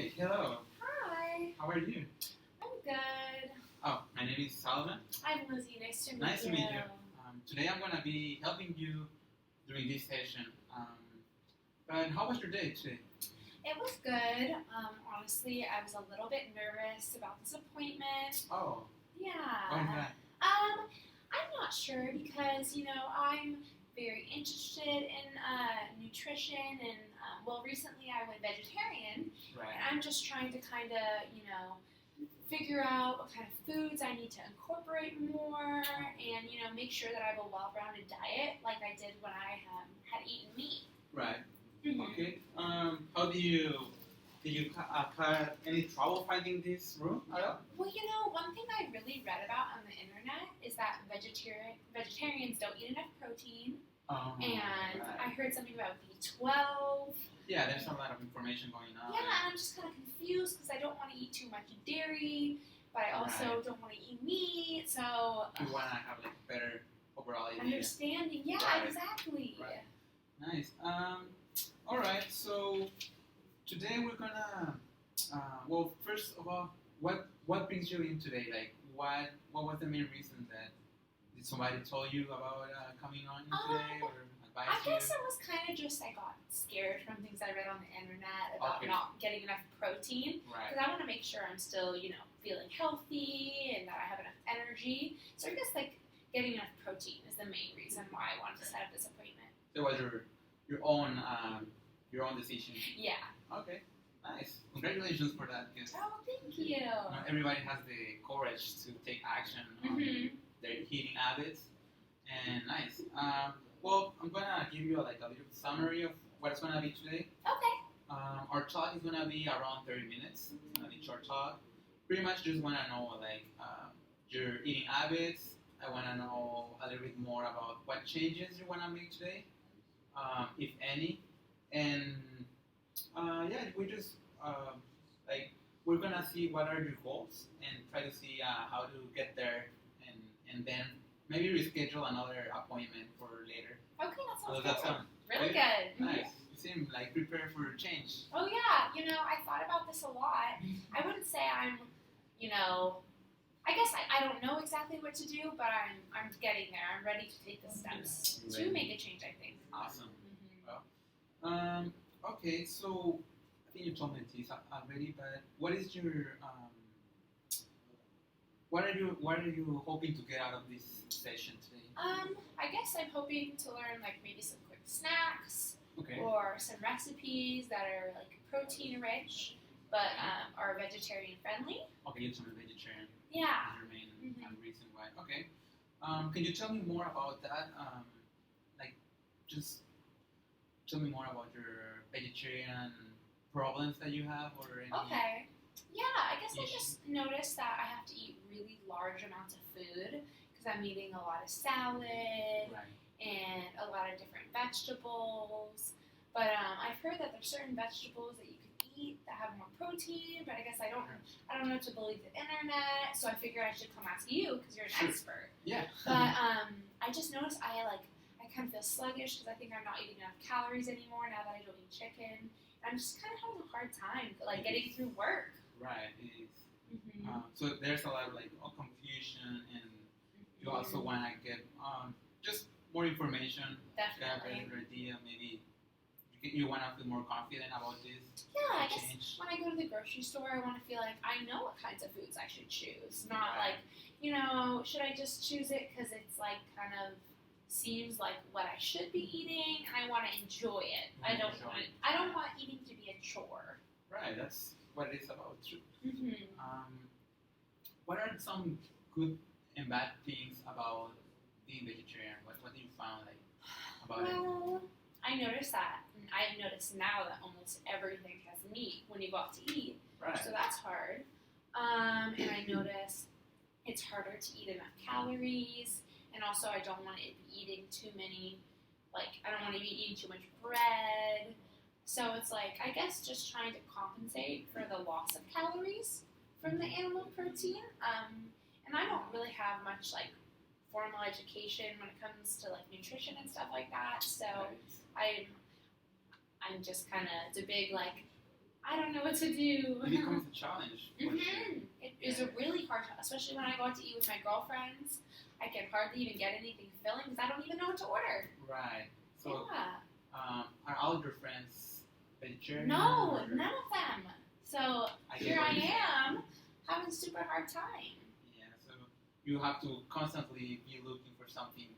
Okay, hello. Hi. How are you? I'm good. Oh, my name is Salomon. I'm Lizzie. Nice to meet you. Nice to meet you. Today I'm going to be helping you during this session. But how was your day today? It was good. Honestly, I was a little bit nervous about this appointment. Oh, Yeah. why is that? I'm not sure because, I'm very interested in nutrition and, recently I went vegetarian. Right. And I'm just trying to kind of, figure out what kind of foods I need to incorporate more and, make sure that I have a well-rounded diet like I did when I had eaten meat. Right. Mm-hmm. Okay. How did you have any trouble finding this room at all? Well, one thing I really read about on the internet is that vegetarians don't eat enough protein. And right. I heard something about B12. Yeah, there's a lot of information going on. Yeah, and I'm just kind of confused because I don't want to eat too much dairy, but I also don't want to eat meat, so... You want to have like a better overall idea. Understanding, yeah, Right. exactly. Right. Nice. All right, so today we're gonna... first of all, what brings you in today? Like, what was the main reason that... Did somebody told you about coming on today or advise I you? guess it was kind of just I got scared from things I read on the internet about Okay. not getting enough protein. Right. Because I want to make sure I'm still, feeling healthy and that I have enough energy. So I guess, getting enough protein is the main reason why I wanted to set up this appointment. So it was your own decision. Yeah. Okay. Nice. Congratulations for that. Because Oh, thank you. everybody has the courage to take action on Mm-hmm. their eating habits. And nice. I'm gonna give you a little summary of what it's gonna be today. Okay. Our talk is gonna be around 30 minutes. It's gonna be short talk. Pretty much just wanna know your eating habits. I wanna know a little bit more about what changes you wanna make today, if any. And we just we're gonna see what are your goals and try to see how to get there, and then maybe reschedule another appointment for later. Okay, that How sounds does that good. sound? Really Good? good. Nice. You seem prepared for change. Oh yeah, I thought about this a lot. I wouldn't say I'm, I guess I don't know exactly what to do, but I'm getting there. I'm ready to take the steps to make a change, I think. Awesome. Mm-hmm. Okay, so I think you told me this already, but what is your what are you hoping to get out of this session today? I guess I'm hoping to learn maybe some quick snacks Okay. or some recipes that are protein rich, but are vegetarian friendly. Okay, you're a vegetarian. Yeah. Is your main Mhm. reason why. Okay. Can you tell me more about that? Just tell me more about your vegetarian problems that you have, or any. Okay. Yeah, I guess I Ish. just noticed that I have to eat really large amounts of food because I'm eating a lot of salad Right. and a lot of different vegetables. But I've heard that there's certain vegetables that you can eat that have more protein, but I guess I don't know to believe the internet, so I figured I should come ask you because you're an Sure. expert. Yeah. But I just noticed I kind of feel sluggish because I think I'm not eating enough calories anymore now that I don't eat chicken. I'm just kind of having a hard time getting through work. Right. It is. Mm-hmm. So there's a lot of confusion, and you also want to get just more information. Get a Definitely. better idea. Maybe you want to feel more confident about this. Yeah, I guess change. when I go to the grocery store, I want to feel like I know what kinds of foods I should choose. Not Right. should I just choose it because it's kind of seems like what I should be eating, and I want to enjoy it. I don't want eating to be a chore. Right. That's what it's about. True. Mm-hmm. What are some good and bad things about being vegetarian? What do you find about it? Well, I've noticed now that almost everything has meat when you go out to eat. Right. So that's hard. And I notice it's harder to eat enough calories, and also I don't want to be eating too many, I don't want to be eating too much bread. So it's I guess just trying to compensate for the loss of calories from the animal protein. And I don't really have much formal education when it comes to nutrition and stuff like that. So Right. I'm just kind of, it's a big I don't know what to do. It becomes a challenge. For sure. It is a really hard time, especially when I go out to eat with my girlfriends. I can hardly even get anything filling because I don't even know what to order. Right. So, Yeah. are all your friends vegetarian? No, or- none of them. So here I am having a super hard time. Yeah. So you have to constantly be looking for something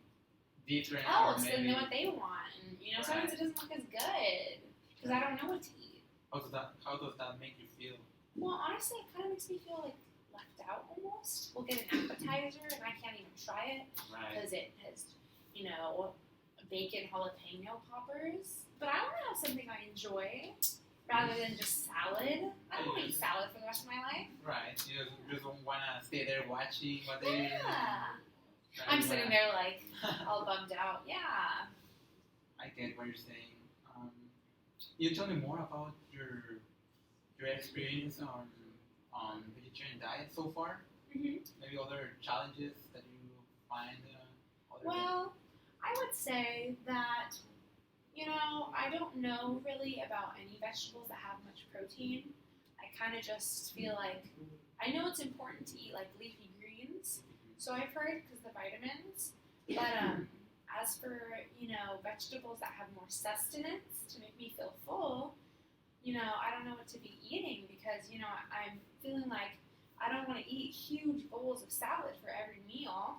different. Oh, or it's maybe, to know what they want. And, sometimes it doesn't look as good because I don't know what to eat. How does that make you feel? Well, honestly, it kind of makes me feel like left out almost. We'll get an appetizer and I can't even try it Right. because it has, bacon jalapeno poppers. But I want to have something I enjoy rather than just salad. I don't want to eat salad for the rest of my life. Right. You just don't want to stay there watching what they. Yeah. I'm sitting there like all bummed out. Yeah. I get what you're saying. You tell me more about your experience on vegetarian diet so far. Mm-hmm. Maybe other challenges that you find. Well, I would say that, I don't know really about any vegetables that have much protein. I kind of just feel like, I know it's important to eat like leafy greens, so I've heard because the vitamins, but as for, vegetables that have more sustenance to make me feel full, I don't know what to be eating because, I'm feeling like I don't want to eat huge bowls of salad for every meal.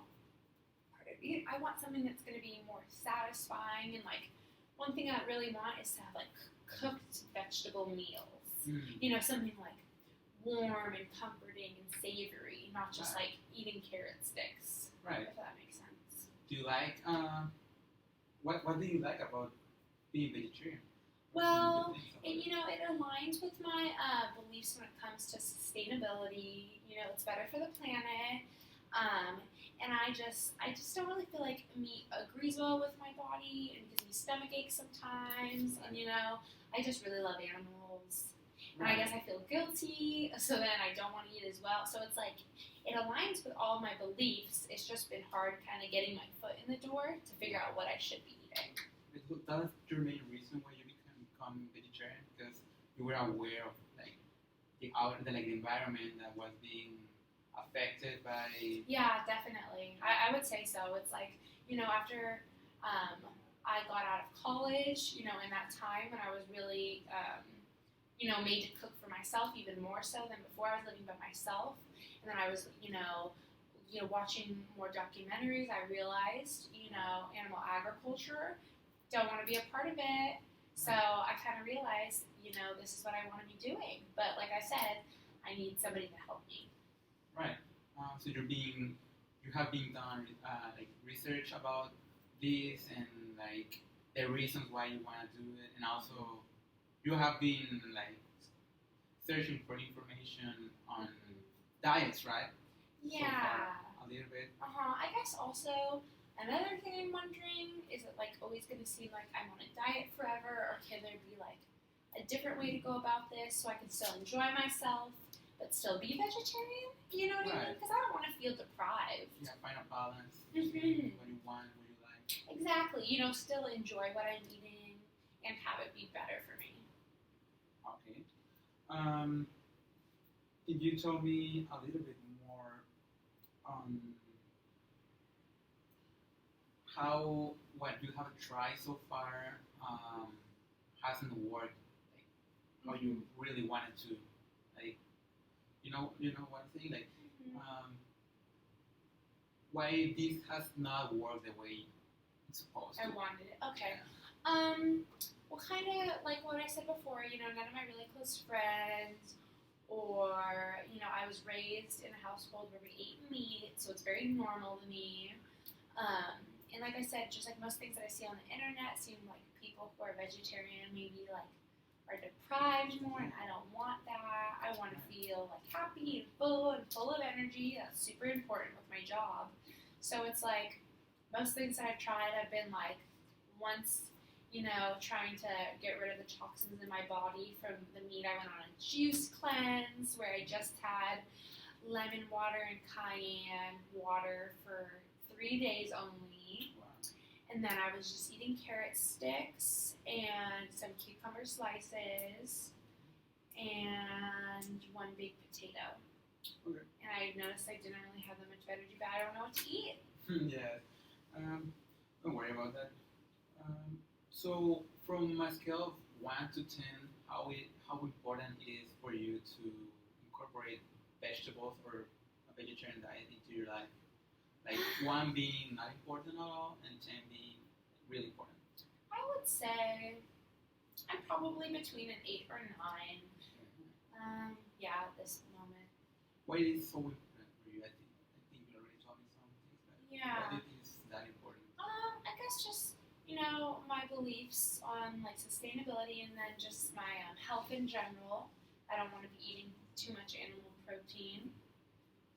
I want something that's going to be more satisfying, and like one thing I really want is to have like cooked vegetable meals. Something like warm and comforting and savory, not just like eating carrot sticks. Right. If that makes sense. Do you like what do you like about being vegetarian? Well, it aligns with my beliefs when it comes to sustainability. It's better for the planet. And I just don't really feel like meat agrees well with my body and gives me stomach aches sometimes. Right. And I just really love animals. And I guess I feel guilty, so then I don't want to eat as well. So it's like, it aligns with all my beliefs. It's just been hard kind of getting my foot in the door to figure out what I should be eating. That's your main reason why you become vegetarian, because you were aware of the environment that was being affected by. Yeah, definitely. I would say so. It's like, after I got out of college, in that time when I was really, made to cook for myself even more so than before. I was living by myself. And then I was, watching more documentaries. I realized, animal agriculture, don't want to be a part of it. So I kind of realized, this is what I want to be doing. But like I said, I need somebody to help me. Right. So you have been done research about this and the reasons why you want to do it, and also you have been searching for information on diets, right? Yeah. So far, a little bit. I guess also another thing I'm wondering, is it always going to seem like I'm on a diet forever, or can there be a different way to go about this so I can still enjoy myself but still be vegetarian? You know what I mean? Because I don't want to feel deprived. Yeah, find a balance. Mm-hmm. What you want, what you like. Exactly. Still enjoy what I'm eating and have it be better for me. Okay. If you told me a little bit more on what you have tried so far hasn't worked, how you really wanted to, you know what I'm saying, why this has not worked the way it's supposed to. I wanted it. Okay. Well, kind of like what I said before, none of my really close friends, or, I was raised in a household where we ate meat, so it's very normal to me. And like I said, just like most things that I see on the internet, seem like people who are vegetarian maybe are deprived more, and I don't want that. I want to feel happy and full of energy. That's super important with my job. So it's most things that I've tried have been once, trying to get rid of the toxins in my body from the meat. I went on a juice cleanse where I just had lemon water and cayenne water for 3 days only. Wow. And then I was just eating carrot sticks and some cucumber slices. and one big potato. Okay. And I noticed I didn't really have that much energy, but I don't know what to eat. Yeah. Don't worry about that. So from a scale of 1 to 10, how important it is for you to incorporate vegetables or a vegetarian diet into your life? Like 1 being not important at all, and 10 being really important. I would say I'm probably between an 8 or 9. Yeah, at this moment. Why is it so important for you? I think you already told me some things, but why Yeah. do you think it's that important? I guess just my beliefs on like sustainability and then just my health in general. I don't want to be eating too much animal protein,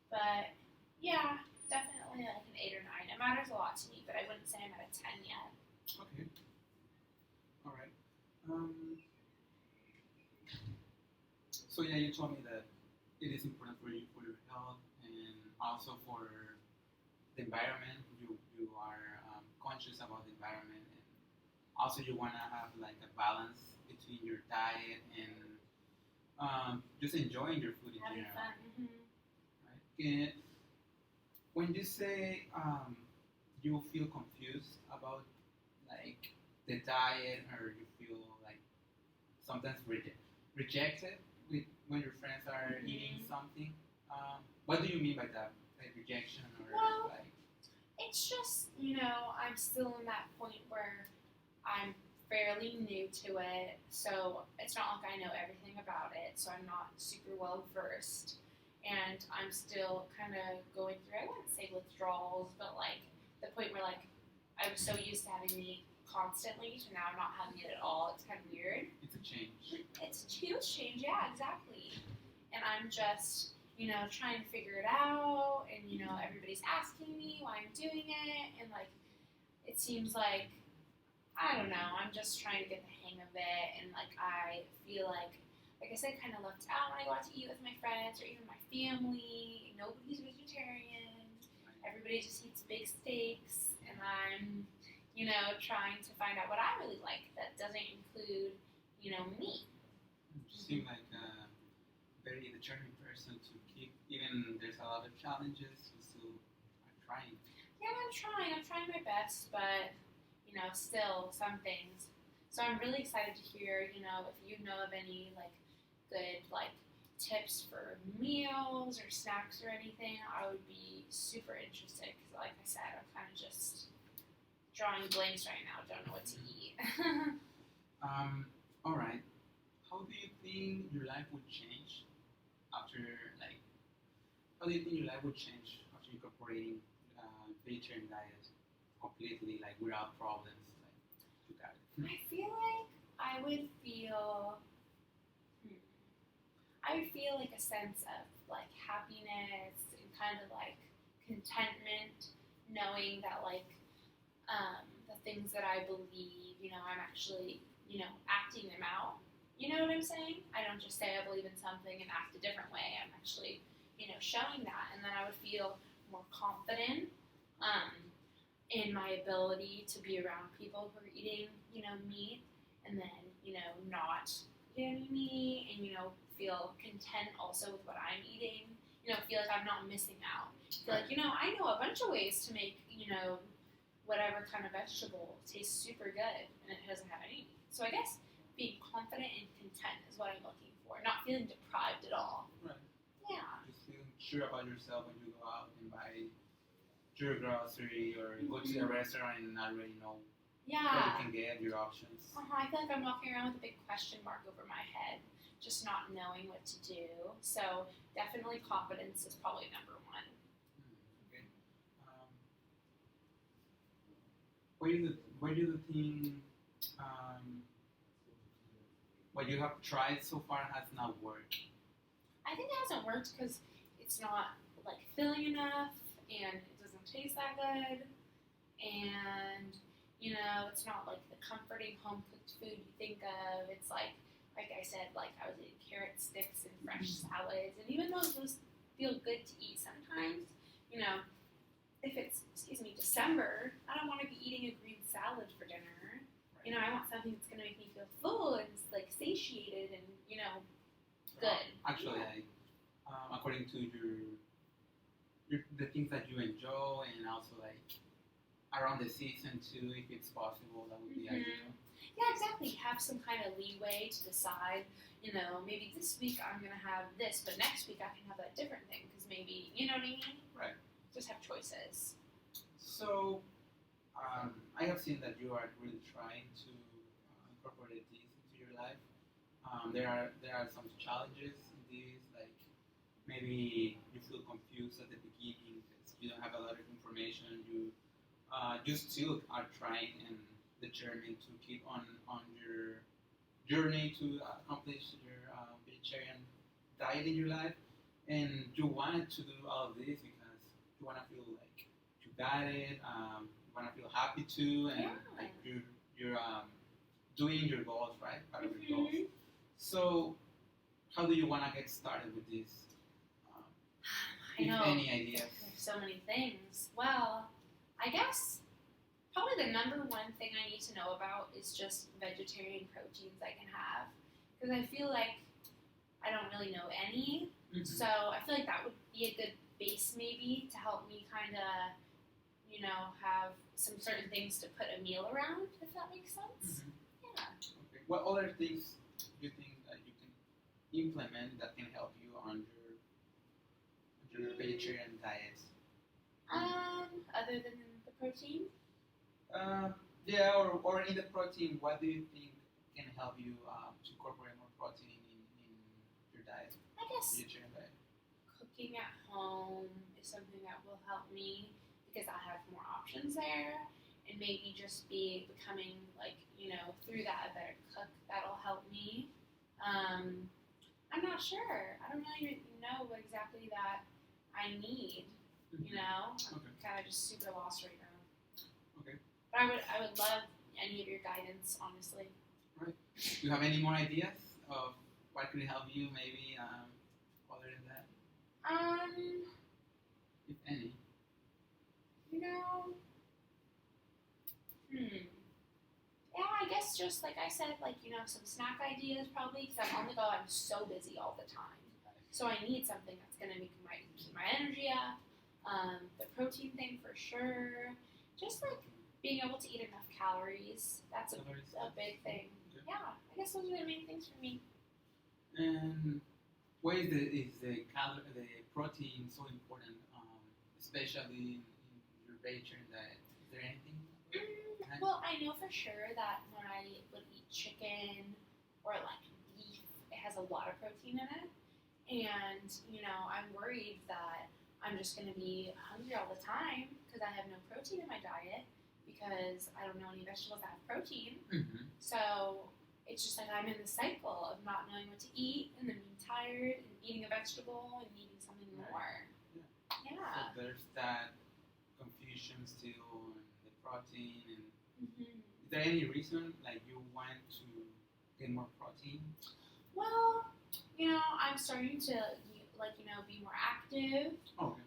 but yeah, definitely like an 8 or 9. It matters a lot to me, but I wouldn't say I'm at a 10 yet. Okay. All right. So yeah, you told me that it is important for you for your health and also for the environment. You are conscious about the environment, and also you wanna have like a balance between your diet and just enjoying your food in Having general. fun. Right? And when you say you feel confused about like the diet, or you feel like sometimes rejected with when your friends are eating something, what do you mean by that? Like rejection or Well, like? It's just, I'm still in that point where I'm fairly new to it, so it's not like I know everything about it, so I'm not super well versed. And I'm still kind of going through, I wouldn't say withdrawals, but like the point where like I was so used to having meat constantly to now not having it at all. It's kind of weird. It's a change. It's a huge change, yeah, exactly. And I'm just, trying to figure it out, and everybody's asking me why I'm doing it, and like it seems like I don't know, I'm just trying to get the hang of it, and like I feel like I said, kind of left out when I go out to eat with my friends or even my family. Nobody's vegetarian. Everybody just eats big steaks, and I'm, trying to find out what I really like that doesn't include, meat. You seem like a very determined person to keep, even there's a lot of challenges, you still are trying. Yeah, I'm trying my best, but, still some things. So I'm really excited to hear, if you know of any, like, good, like, tips for meals or snacks or anything. I would be super interested because, like I said, I'm kind of just drawing blanks right now. Don't know what to eat. All right. How do you think your life would change after, like, how do you think your life would change after incorporating vegetarian diet completely, like, without problems? Like, you got it. I feel like I would feel like a sense of like happiness and kind of like contentment, knowing that like the things that I believe, I'm actually, acting them out. You know what I'm saying? I don't just say I believe in something and act a different way. I'm actually, showing that, and then I would feel more confident in my ability to be around people who are eating, meat, and then, not eating meat, and, feel content also with what I'm eating, feel like I'm not missing out. Feel like, I know a bunch of ways to make, whatever kind of vegetable taste super good, and it doesn't have any meat. So I guess being confident and content is what I'm looking for, not feeling deprived at all. Right. Yeah. Just feeling sure about yourself when you go out and buy your grocery or go to a restaurant and not really know what you Yeah. can get, your options. I feel like I'm walking around with a big question mark over my head, just not knowing what to do. So definitely confidence is probably number one. Okay. Where do you think what you have tried so far has not worked? I think it hasn't worked because it's not like filling enough, and it doesn't taste that good, and it's not like the comforting home cooked food you think of. It's like I said, like I was eating carrot sticks and fresh salads, and even though those feel good to eat sometimes, if it's December, I don't want to be eating a green salad for dinner. Right. I want something that's gonna make me feel full and like satiated, and good. Actually, Yeah. like according to the things that you enjoy, and also like around the season too, if it's possible, that would be ideal. Yeah, exactly. Have some kind of leeway to decide, maybe this week I'm going to have this, but next week I can have that different thing because maybe, you know what I mean? Right. Just have choices. So, I have seen that you are really trying to incorporate this into your life. There are some challenges in this, like maybe you feel confused at the beginning because you don't have a lot of information. You still are trying and determined to keep on your journey to accomplish your vegetarian diet in your life, and you wanted to do all of this because you want to feel like you got it. You want to feel happy too, and like you're doing your goals, right? Part of your goals. So, how do you want to get started with this? I know. Any ideas? There's so many things. Well, I guess probably the number one thing I need to know about is just vegetarian proteins I can have. Because I feel like I don't really know any. Mm-hmm. So I feel like that would be a good base maybe to help me kind of, have some certain things to put a meal around, if that makes sense. Mm-hmm. Yeah. Okay. What other things do you think that you can implement that can help you on your vegetarian diet? Other than the protein? Yeah, or in the protein, what do you think can help you to incorporate more protein in your diet? I guess Vegetarian diet. cooking at home is something that will help me because I have more options there, and maybe just becoming through that a better cook, that'll help me. I'm not sure. I don't really know what exactly that I need. Mm-hmm. I'm Okay. kind of just super lost right now. Okay. But I would love any of your guidance, honestly. Right. Do you have any more ideas of what could help you, maybe other than that, if any? Yeah, I guess just like I said, some snack ideas probably because I'm on the go. I'm so busy all the time, so I need something that's gonna keep my energy up. The protein thing for sure. Just like being able to eat enough calories. That's a big thing. Okay. Yeah, I guess those are the main things for me. And why is the protein so important, especially in your vegetarian diet? Is there anything? Well, I know for sure that when I would eat chicken or like beef, it has a lot of protein in it. And, I'm worried that I'm just going to be hungry all the time because I have no protein in my diet because I don't know any vegetables that have protein. Mm-hmm. So it's just like I'm in the cycle of not knowing what to eat and then being tired and eating a vegetable and needing something more. Yeah. So there's that confusion still in the protein. And is there any reason like you want to get more protein? Well, I'm starting to be more active. Okay.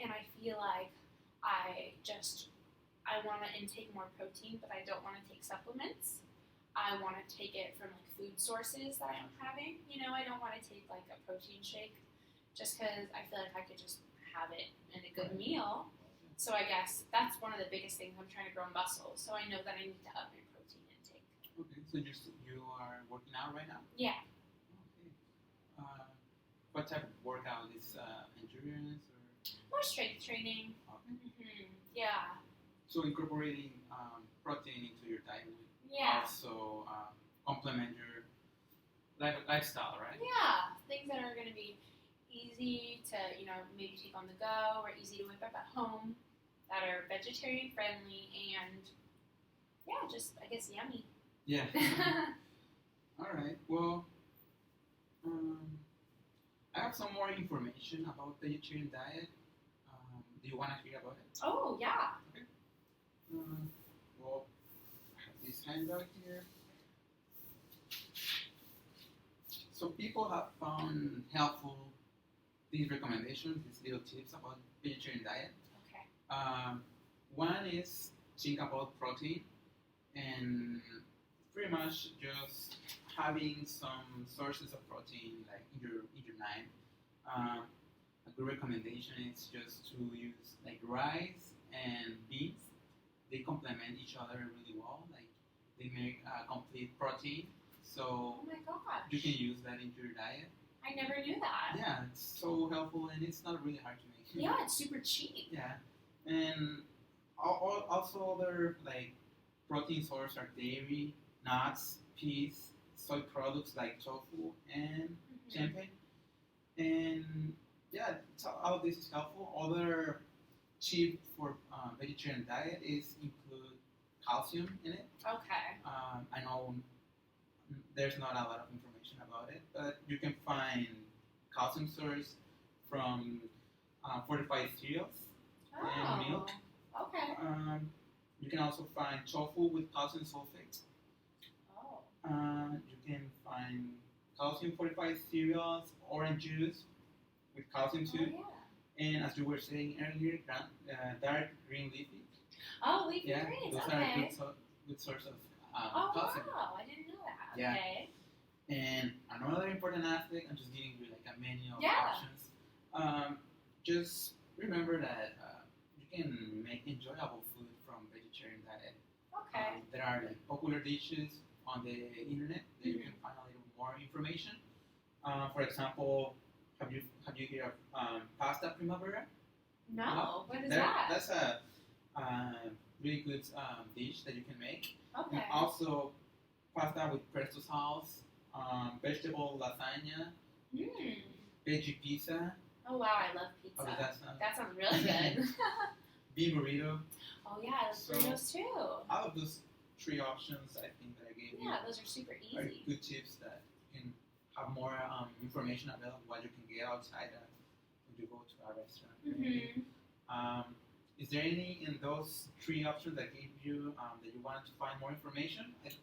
And I feel like I want to intake more protein, but I don't want to take supplements. I want to take it from like food sources that I'm having. I don't want to take like a protein shake just because I feel like I could just have it in a good meal. So I guess that's one of the biggest things. I'm trying to grow muscle, so I know that I need to up my protein intake. Okay, so you are working out right now? Yeah. Okay. What type of workout is endurance or? More strength training. Okay. Mm-hmm. Yeah. So incorporating protein into your diet would also complement your lifestyle, right? Yeah, things that are going to be easy to maybe take on the go or easy to whip up at home, that are vegetarian friendly and just I guess yummy. Yeah. All right. Well, I have some more information about vegetarian diet. Do you want to hear about it? Oh yeah. Okay. Well, I have this handout here. So people have found helpful these recommendations, these little tips about vegetarian diet. Okay. One is think about protein and pretty much just having some sources of protein like in your diet. A good recommendation is just to use like rice and beans. They complement each other really well. Like they make a complete protein, so Oh my you gosh. can use that in your diet. I never knew that. Yeah, it's so helpful and it's not really hard to make. Yeah, it's super cheap. Yeah, and also other like protein source are dairy, nuts, peas, soy products like tofu and Hmm. tempeh. And yeah, so all of this is helpful. Other cheap for vegetarian diet is include calcium in it. Okay. I know there's not a lot of information about it, but you can find calcium source from fortified cereals and Oh. milk. Okay. You can also find tofu with calcium sulfate. Oh. You can find calcium fortified cereals, orange juice with calcium Oh too. yeah. And as you were saying earlier, dark green leafy. Oh, leafy Yeah, greens. those are Okay. good source of Oh calcium. wow, I didn't know that. Yeah. Okay. And another important aspect, I'm just giving you like a menu of Yeah. options. Just remember that you can make enjoyable food from vegetarian diet. Okay. There are like popular dishes on the internet that you Mhm. can find a little more information. For example, have you heard of pasta primavera? No. What is There, that? that's a really good dish that you can make. Okay. And also pasta with pesto sauce, vegetable lasagna, Mm. veggie pizza. Oh wow, I love How pizza. does that sound? That sounds really good. Beef burrito. Oh yeah, I love So- burritos too. All of those three options I think that I gave you Yeah, those are super are easy. good tips that you can have more information about what you can get outside when you go to a restaurant. Mm-hmm. Is there any in those three options that gave you that you wanted to find more information? I think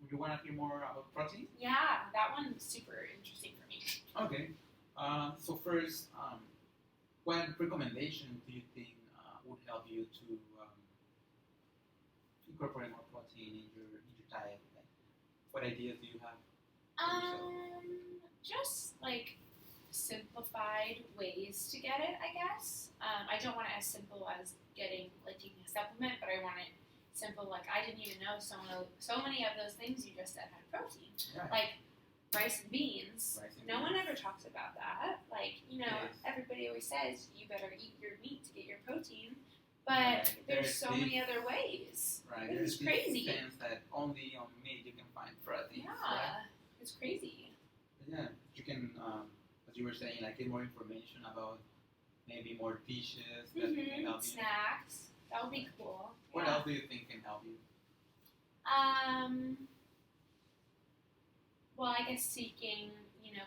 you want to hear more about protein. Yeah, that one was super interesting for me. Okay. So first, what recommendation do you think would help you to incorporate more protein in your diet? Like, what ideas do you have? Just like simplified ways to get it, I guess. I don't want it as simple as getting like taking a supplement, but I want it simple. Like I didn't even know so many of those things you just said had protein, Yeah. like rice and beans. Rice and No one beans. ever talks about that. Like Yes. everybody always says you better eat your meat to get your protein, but Right. there's There's so this- many other ways. Right. This There's is this crazy. sense that only on meat you can find protein. Yeah, Right? it's crazy. But yeah, you can, as you were saying, like get more information about maybe more dishes that can help you. Snacks. That would be cool. What Yeah. else do you think can help you? Well, I guess seeking,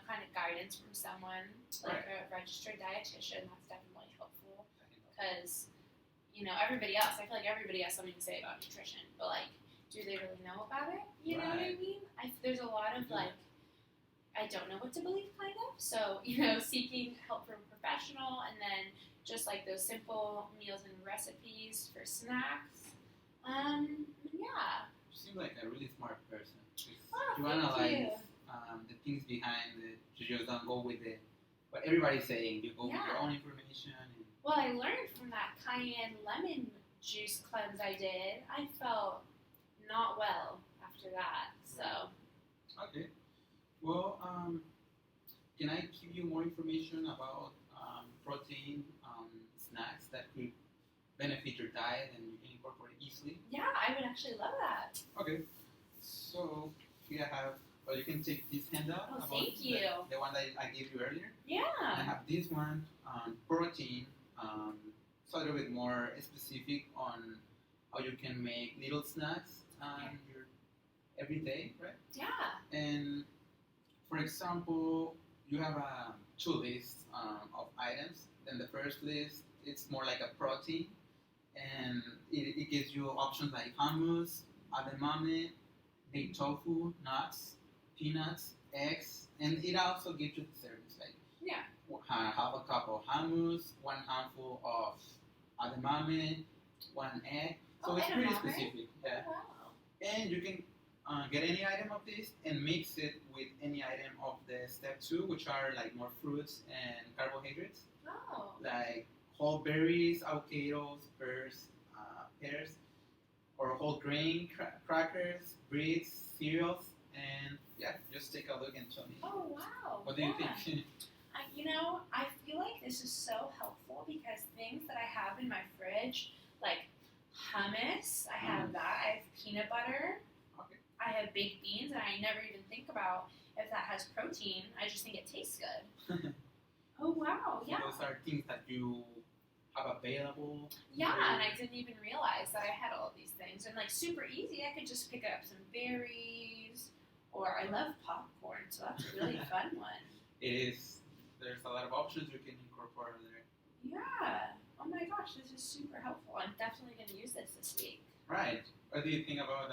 kind of guidance from someone, like a registered dietitian, that's definitely helpful. Because, everybody else, I feel like everybody has something to say about nutrition, but, like, do they really know about it? You know what I Right. mean? There's a lot of, Yeah. like, I don't know what to believe, kind of. So, seeking help from a professional, and then just, like, those simple meals and recipes for snacks. Yeah. You seem like a really smart person. Oh, You thank analyze you. the things behind it. You just don't go with what everybody's saying. You go with your Yeah. own information. And, Well, I learned from that cayenne lemon juice cleanse I did. I felt not well after that. So, okay. Well, can I give you more information about protein snacks that could benefit your diet and you can incorporate easily? yeah, I would actually love that. Okay. So here I have. Well, you can take this handout. Oh, about thank you. The one that I gave you earlier. I Yeah. have this one on protein. It's a little bit more specific on how you can make little snacks your every day, right? Yeah. And for example, you have two lists of items. Then the first list it's more like a protein, and it gives you options like hummus, edamame, baked tofu, nuts, peanuts, eggs, and it also gives you the service like Yeah. half a cup of hummus, one handful of edamame, one egg. So Oh, it's pretty edamame? specific. Yeah. Oh, wow. And you can get any item of this and mix it with any item of the step 2, which are like more fruits and carbohydrates, Oh. like whole berries, avocados, pears, or whole grain crackers, breads, cereals, and yeah, just take a look and tell me. Oh, wow. What do you think? I feel like this is so helpful because things that I have in my fridge, like hummus, I have that. I have peanut butter. Okay. I have baked beans, and I never even think about if that has protein. I just think it tastes good. Oh, wow. Yeah. So those are things that you have available. Yeah, and I didn't even realize that I had all of these things. And like super easy, I could just pick up some berries, or I love popcorn, so that's a really fun one. It is. There's a lot of options you can incorporate there. Yeah. Oh my gosh, this is super helpful. I'm definitely going to use this week. Right. What do you think about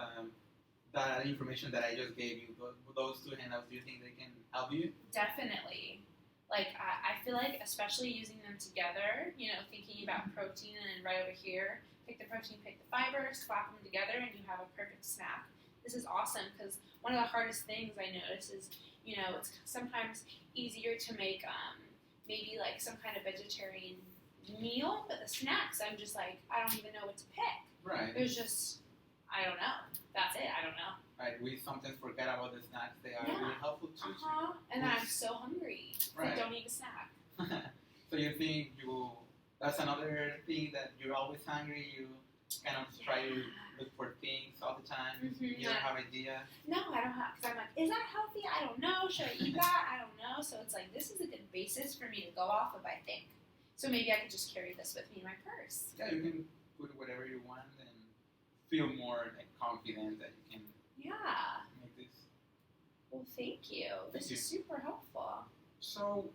that information that I just gave you? Those two handouts, do you think they can help you? Definitely. Like, I feel like, especially using them together, thinking about protein and then right over here, pick the protein, pick the fiber, slap them together, and you have a perfect snack. This is awesome because one of the hardest things I notice is, it's sometimes easier to make maybe like some kind of vegetarian meal, but the snacks, I'm just like, I don't even know what to pick. Right. There's just, I don't know. That's it. I don't know. Right. We sometimes forget about the snacks. They are really helpful too. And I'm so hungry. Right. I don't need a snack. So you think that's another thing that you're always hungry. You kind of try to look for things all the time. Mm-hmm. You don't have idea. No, I don't have. Because I'm like, is that healthy? I don't know. Should I eat that? I don't know. So it's like, this is a good basis for me to go off of, I think. So maybe I could just carry this with me in my purse. Yeah, you can put whatever you want and feel more like confident that you can make this. Well, thank you. This is super helpful. So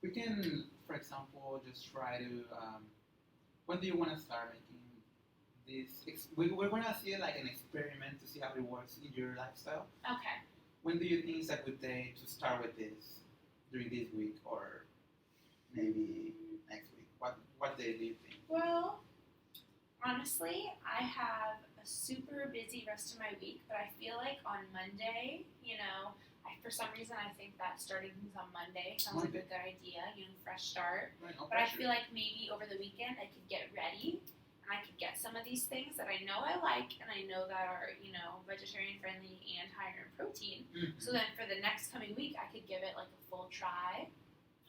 we can, for example, just try to, when do you want to start making this? We're going to see it like an experiment to see how it works in your lifestyle. Okay. When do you think is a good day to start with this? During this week or maybe next week? What day do you think? Well, honestly, I have a super busy rest of my week, but I feel like on Monday, for some reason I think that starting things on Monday sounds like a good idea, fresh start. Right, no but pressure. I feel like maybe over the weekend I could get ready and I could get some of these things that I know I like and I know that are, vegetarian friendly and higher in protein. Mm-hmm. So then for the next coming week I could give it like a full try.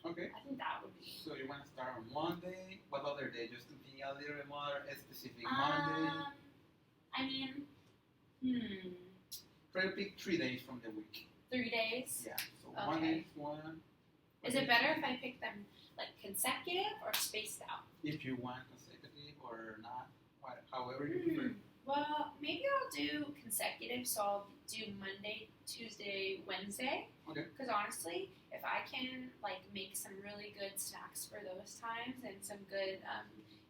Okay. I think that would be. So you want to start on Monday? What other day? Just to be a little bit more specific. Monday? Try to pick 3 days from the week. 3 days? Yeah. So Okay. Monday is one. Is it better if I pick them like consecutive or spaced out? If you want consecutive or not, however you prefer. Well, maybe I'll do consecutive, so I'll do Monday, Tuesday, Wednesday. Okay. Because honestly, if I can like make some really good snacks for those times and some good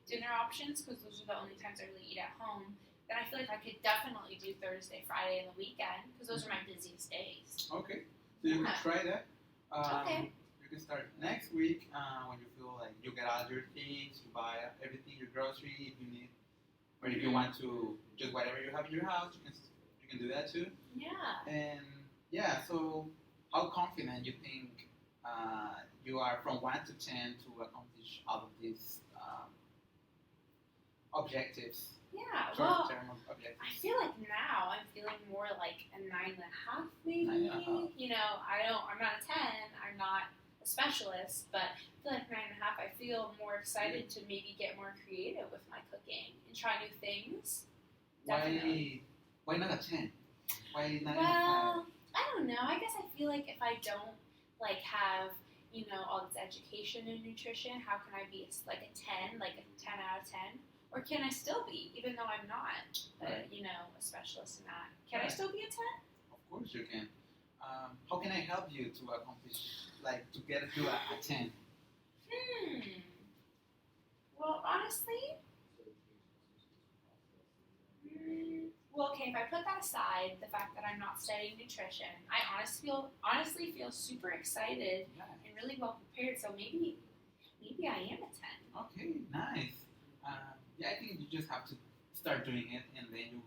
dinner options, because those are the only times I really eat at home, then I feel like I could definitely do Thursday, Friday, and the weekend, because those are my busiest days. Okay. So you can try that. Okay. You can start next week when you feel like you get all your things, you buy everything, your grocery if you need, or if you want to just whatever you have in your house, you can do that too. Yeah. And yeah, so how confident you think you are from 1 to 10 to accomplish all of these objectives? Yeah, Short-term objectives. I feel like now I'm feeling more like a 9.5 maybe. 9.5. I'm not a 10. I'm not a specialist, but I feel like 9.5. I feel more excited to maybe get more creative with my cooking and try new things. Definitely. Why not a 10? Why 9.5? Well, I don't know. I guess I feel like if I don't like have all this education in nutrition, how can I be like a 10, like a 10 out of 10? Or can I still be, even though I'm not, a specialist in that? Can I still be a 10? Of course you can. How can I help you to accomplish, like, to get to a 10? Well, honestly, if I put that aside, the fact that I'm not studying nutrition, I honestly feel super excited and really well prepared. So maybe I am a 10. Okay, nice. Yeah, I think you just have to start doing it, and then you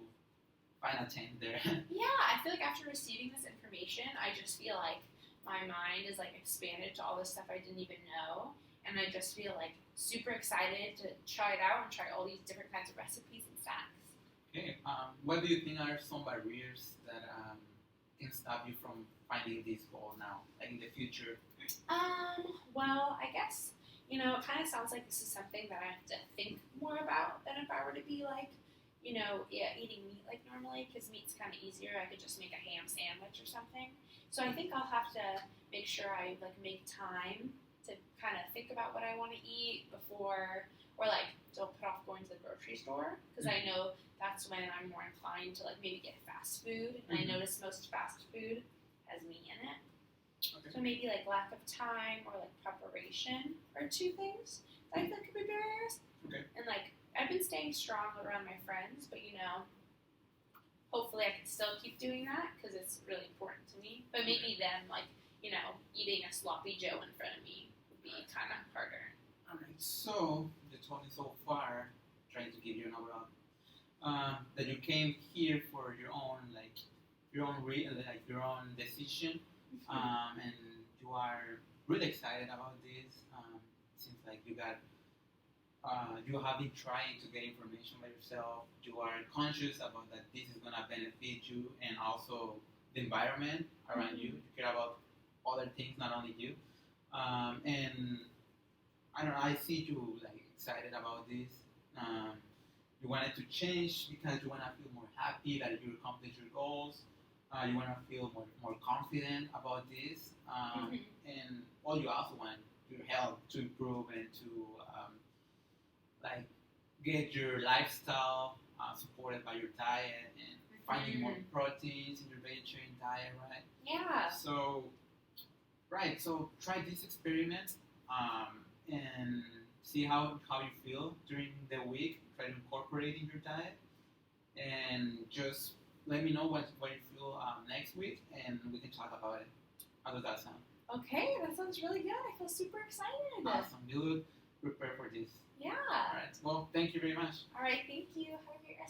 final change there. Yeah, I feel like after receiving this information, I just feel like my mind is like expanded to all this stuff I didn't even know, and I just feel like super excited to try it out and try all these different kinds of recipes and snacks. Okay. What do you think are some barriers that can stop you from finding this goal now, like in the future? Well, I guess, it kind of sounds like this is something that I have to think more about than if I were to be like, yeah, eating meat like normally, because meat's kind of easier. I could just make a ham sandwich or something. So I think I'll have to make sure I like make time to kind of think about what I want to eat before, or like don't put off going to the grocery store, because I know that's when I'm more inclined to like maybe get fast food, and I notice most fast food has meat in it. Okay. So maybe like lack of time or like preparation are two things that I feel could be barriers. Okay. And like I've been staying strong around my friends, but hopefully I can still keep doing that because it's really important to me. But maybe them like eating a sloppy Joe in front of me would be kind of harder. All right. So you told me so far, trying to give you an overall, that you came here for your own decision, and you are really excited about this. Seems like you have been trying to get information by yourself. You are conscious about that this is gonna benefit you and also the environment around you. You care about other things, not only you. And I don't know. I see you like excited about this. You wanted to change because you want to feel more happy that you accomplished your goals. You want to feel more confident about this, and you also want your health to improve and to like get your lifestyle supported by your diet and finding more proteins in your vegetarian diet, right? Yeah. So, right. So try this experiment and see how you feel during the week. Try to incorporate in your diet, and just let me know what you feel next week, and we can talk about it. How does that sound? Okay, that sounds really good. I feel super excited. Awesome. You look prepared for this. Yeah. All right. Well, thank you very much. All right, thank you. Have a great rest.